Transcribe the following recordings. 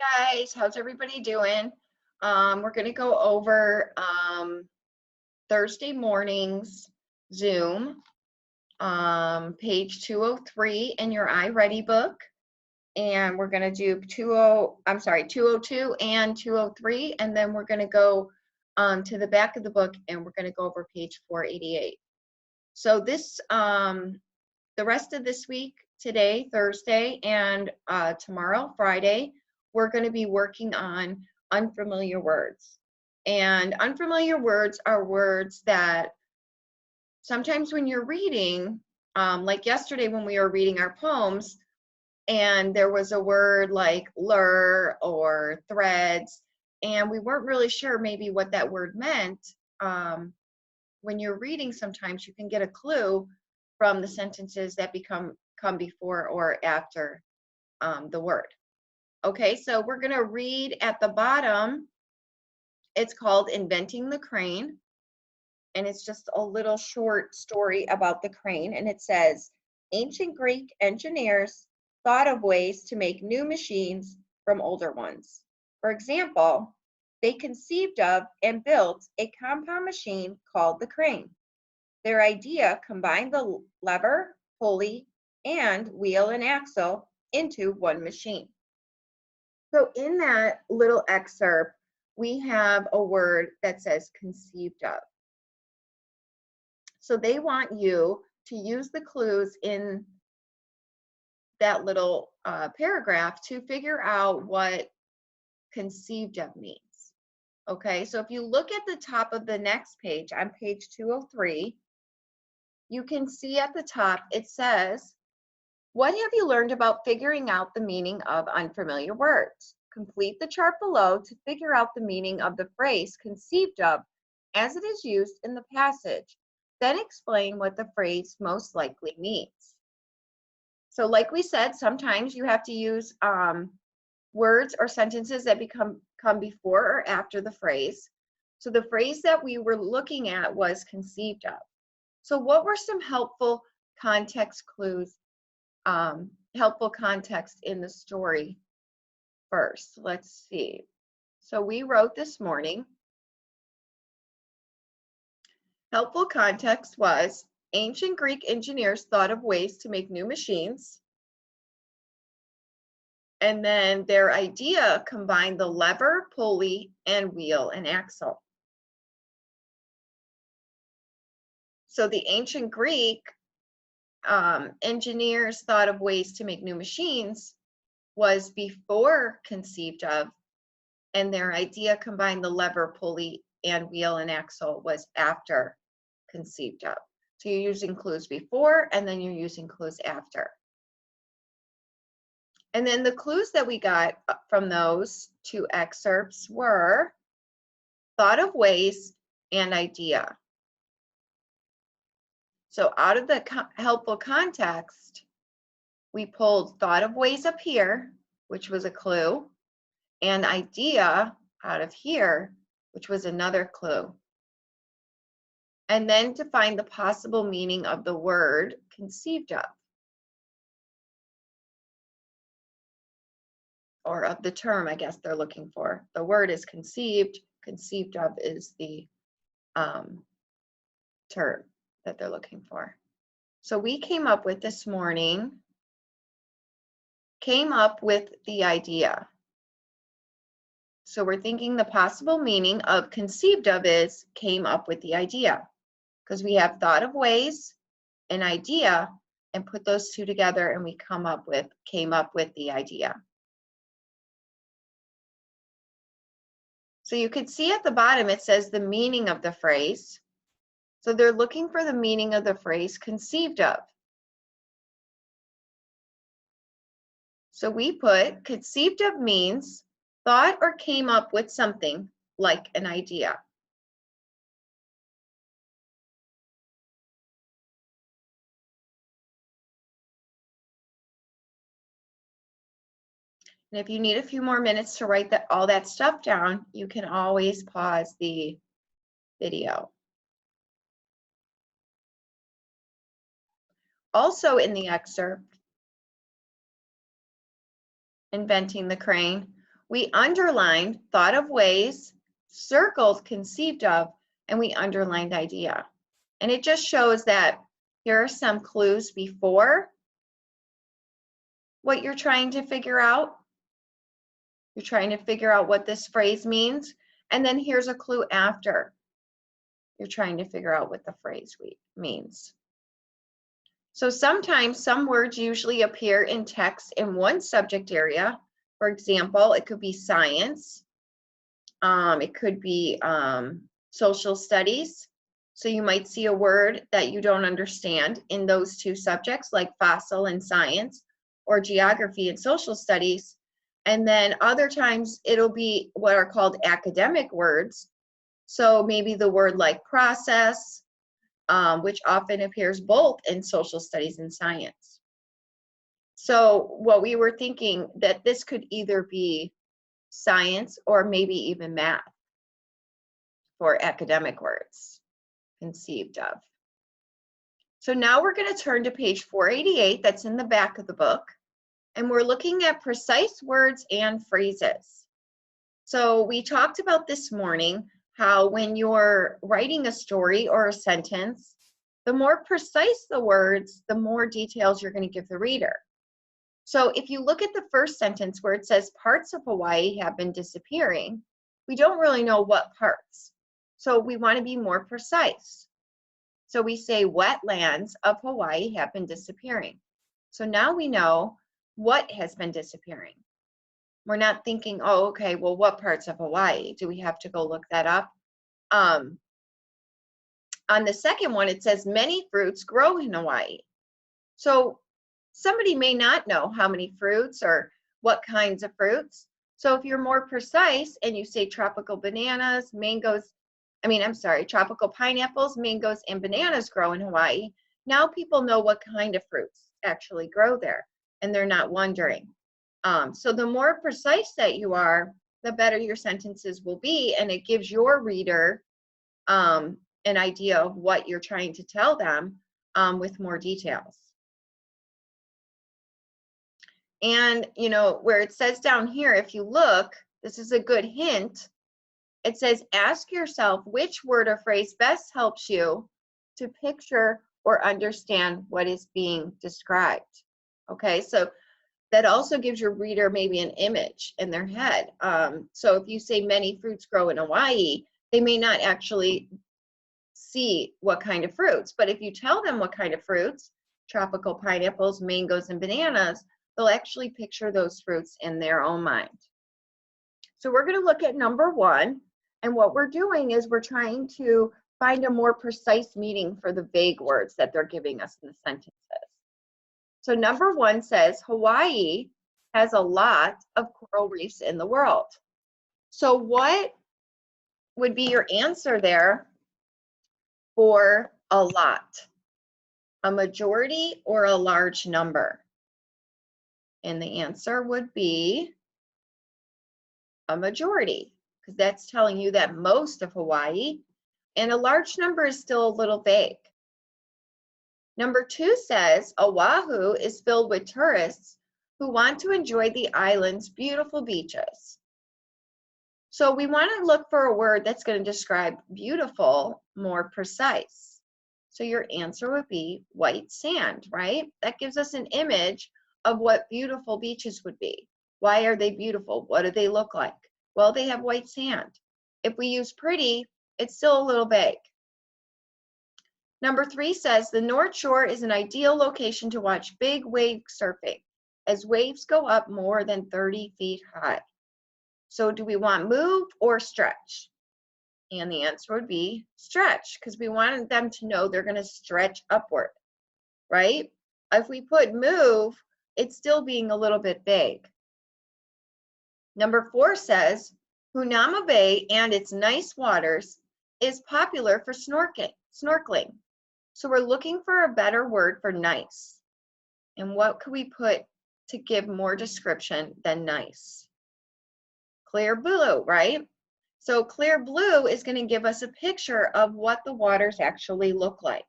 Guys, how's everybody doing? We're going to go over Thursday morning's Zoom, page 203 in your iReady book. And we're going to do 202 and 203, and then we're going to go to the back of the book and we're going to go over page 488. So the rest of this week, today, Thursday, and tomorrow, Friday, we're going to be working on unfamiliar words. And unfamiliar words are words that sometimes when you're reading, like yesterday when we were reading our poems, and there was a word like lure or threads, and we weren't really sure maybe what that word meant. When you're reading, sometimes you can get a clue from the sentences that come before or after the word. Okay, so we're going to read at the bottom. It's called Inventing the Crane, and it's just a little short story about the crane, and it says, ancient Greek engineers thought of ways to make new machines from older ones. For example, they conceived of and built a compound machine called the crane. Their idea combined the lever, pulley, and wheel and axle into one machine. So in that little excerpt, we have a word that says conceived of. So they want you to use the clues in that little paragraph to figure out what conceived of means. Okay, so if you look at the top of the next page, on page 203, you can see at the top it says, what have you learned about figuring out the meaning of unfamiliar words? Complete the chart below to figure out the meaning of the phrase conceived of as it is used in the passage. Then explain what the phrase most likely means. So like we said, sometimes you have to use words or sentences that come before or after the phrase. So the phrase that we were looking at was conceived of. So what were some helpful context clues, helpful context in the story first? Let's see. So we wrote this morning, helpful context was ancient Greek engineers thought of ways to make new machines. And then their idea combined the lever, pulley, and wheel and axle. So the ancient Greek engineers thought of ways to make new machines was before conceived of, and their idea combined the lever, pulley, and wheel and axle was after conceived of. So you're using clues before and then you're using clues after. And then the clues that we got from those two excerpts were thought of ways and idea. So out of the helpful context, we pulled thought of ways up here, which was a clue, and idea out of here, which was another clue. And then to find the possible meaning of the word conceived of, or of the term, I guess they're looking for. The word is conceived, conceived of is the term that they're looking for. So we came up with this morning, the idea. So we're thinking the possible meaning of conceived of is came up with the idea, because we have thought of ways, an idea, and put those two together and we came up with the idea. So you could see at the bottom it says the meaning of the phrase. So they're looking for the meaning of the phrase conceived of. So we put conceived of means thought or came up with something like an idea. And if you need a few more minutes to write all that stuff down, you can always pause the video. Also in the excerpt, Inventing the Crane, We underlined thought of ways, circled conceived of, and we underlined idea. And it just shows that here are some clues before what you're trying to figure out. You're trying to figure out what this phrase means. And then here's a clue after. You're trying to figure out what the phrase means. So sometimes some words usually appear in text in one subject area. For example, it could be science. It could be social studies. So you might see a word that you don't understand in those two subjects, like fossil and science, or geography and social studies. And then other times it'll be what are called academic words. So maybe the word like process, which often appears both in social studies and science. So what we were thinking that this could either be science or maybe even math for academic words conceived of. So now we're going to turn to page 488, that's in the back of the book, and we're looking at precise words and phrases. So we talked about this morning how when you're writing a story or a sentence, the more precise the words, the more details you're going to give the reader. So if you look at the first sentence where it says parts of Hawaii have been disappearing, we don't really know what parts. So we want to be more precise. So we say wetlands of Hawaii have been disappearing. So now we know what has been disappearing. We're not thinking, oh, okay, well, what parts of Hawaii? Do we have to go look that up? On the second one, it says many fruits grow in Hawaii. So somebody may not know how many fruits or what kinds of fruits. So if you're more precise and you say tropical bananas, tropical pineapples, mangoes, and bananas grow in Hawaii, now people know what kind of fruits actually grow there, and they're not wondering. So the more precise that you are, the better your sentences will be, and it gives your reader an idea of what you're trying to tell them with more details. And, where it says down here, if you look, this is a good hint. It says, ask yourself which word or phrase best helps you to picture or understand what is being described. Okay, so that also gives your reader maybe an image in their head. So if you say many fruits grow in Hawaii, they may not actually see what kind of fruits, but if you tell them what kind of fruits, tropical pineapples, mangoes, and bananas, they'll actually picture those fruits in their own mind. So we're going to look at number 1, and what we're doing is we're trying to find a more precise meaning for the vague words that they're giving us in the sentences. So number 1 says, Hawaii has a lot of coral reefs in the world. So what would be your answer there for a lot? A majority or a large number? And the answer would be a majority, because that's telling you that most of Hawaii, and a large number is still a little vague. Number 2 says Oahu is filled with tourists who want to enjoy the island's beautiful beaches. So we want to look for a word that's going to describe beautiful more precise. So your answer would be white sand, right? That gives us an image of what beautiful beaches would be. Why are they beautiful? What do they look like? Well, they have white sand. If we use pretty, it's still a little vague. Number 3 says the North Shore is an ideal location to watch big wave surfing as waves go up more than 30 feet high. So do we want move or stretch? And the answer would be stretch, because we wanted them to know they're going to stretch upward, right? If we put move, it's still being a little bit vague. Number 4 says Hanauma Bay and its nice waters is popular for snorkeling. So we're looking for a better word for nice. And what could we put to give more description than nice? Clear blue, right? So clear blue is going to give us a picture of what the waters actually look like.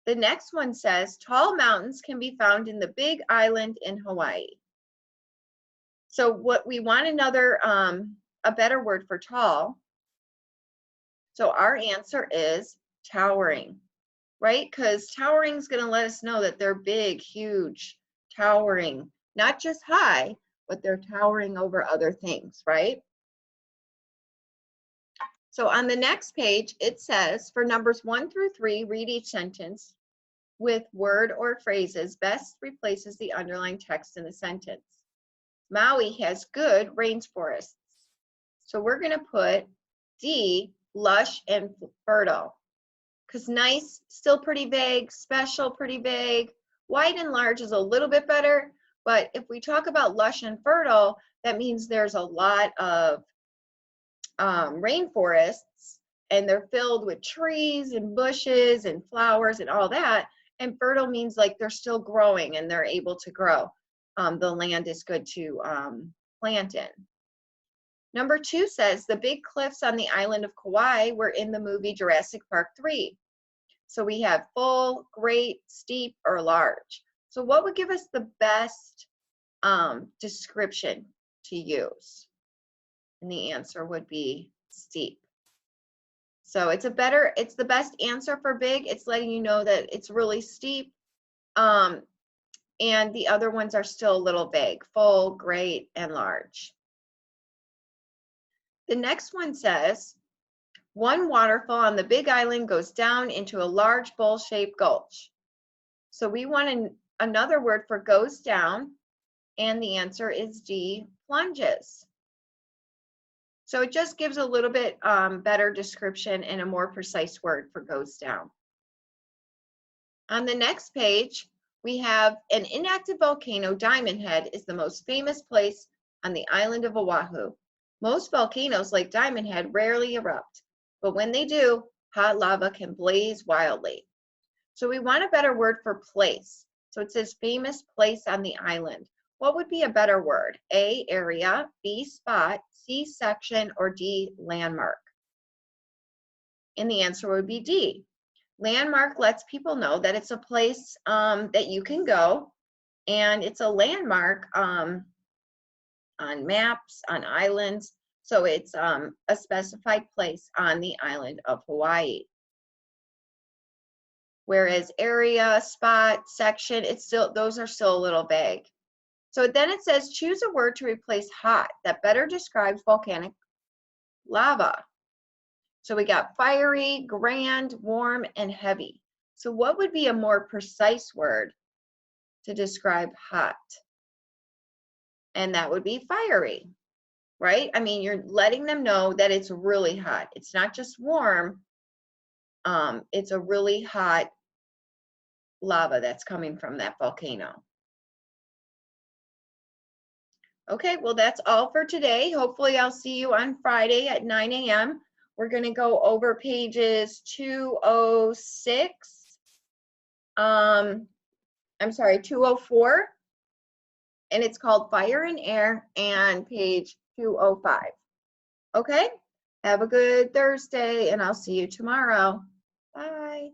The next one says tall mountains can be found in the Big Island in Hawaii. So what we want another, a better word for tall. So our answer is towering, right? Because towering is going to let us know that they're big, huge, towering, not just high, but they're towering over other things, right? So on the next page, it says for numbers 1 through 3, read each sentence with word or phrases best replaces the underlying text in the sentence. Maui has good rainforests. So we're going to put D, lush and fertile. Because nice, still pretty vague, special, pretty vague. Wide and large is a little bit better, but if we talk about lush and fertile, that means there's a lot of rainforests, and they're filled with trees and bushes and flowers and all that. And fertile means like they're still growing and they're able to grow. The land is good to plant in. Number 2 says the big cliffs on the island of Kauai were in the movie Jurassic Park 3. So we have full, great, steep, or large. So what would give us the best description to use? And the answer would be steep. So it's the best answer for big. It's letting you know that it's really steep. And the other ones are still a little vague: full, great, and large. The next one says, one waterfall on the Big Island goes down into a large bowl-shaped gulch. So we want another word for goes down, and the answer is D, plunges. So it just gives a little bit better description and a more precise word for goes down. On the next page, we have an inactive volcano, Diamond Head, is the most famous place on the island of Oahu. Most volcanoes like Diamond Head rarely erupt, but when they do, hot lava can blaze wildly. So we want a better word for place. So it says famous place on the island. What would be a better word? A, area, B, spot, C, section, or D, landmark? And the answer would be D. Landmark lets people know that it's a place that you can go, and it's a landmark on maps, on islands. So it's a specified place on the island of Hawaii. Whereas area, spot, section, those are still a little vague. So then it says choose a word to replace hot that better describes volcanic lava. So we got fiery, grand, warm, and heavy. So what would be a more precise word to describe hot? And that would be fiery, right? I mean, you're letting them know that it's really hot. It's not just warm. It's a really hot lava that's coming from that volcano. Okay, well, that's all for today. Hopefully I'll see you on Friday at 9 a.m. We're going to go over pages 206. I'm sorry, 204. And it's called Fire and Air, and page 205. Okay, have a good Thursday, and I'll see you tomorrow. Bye.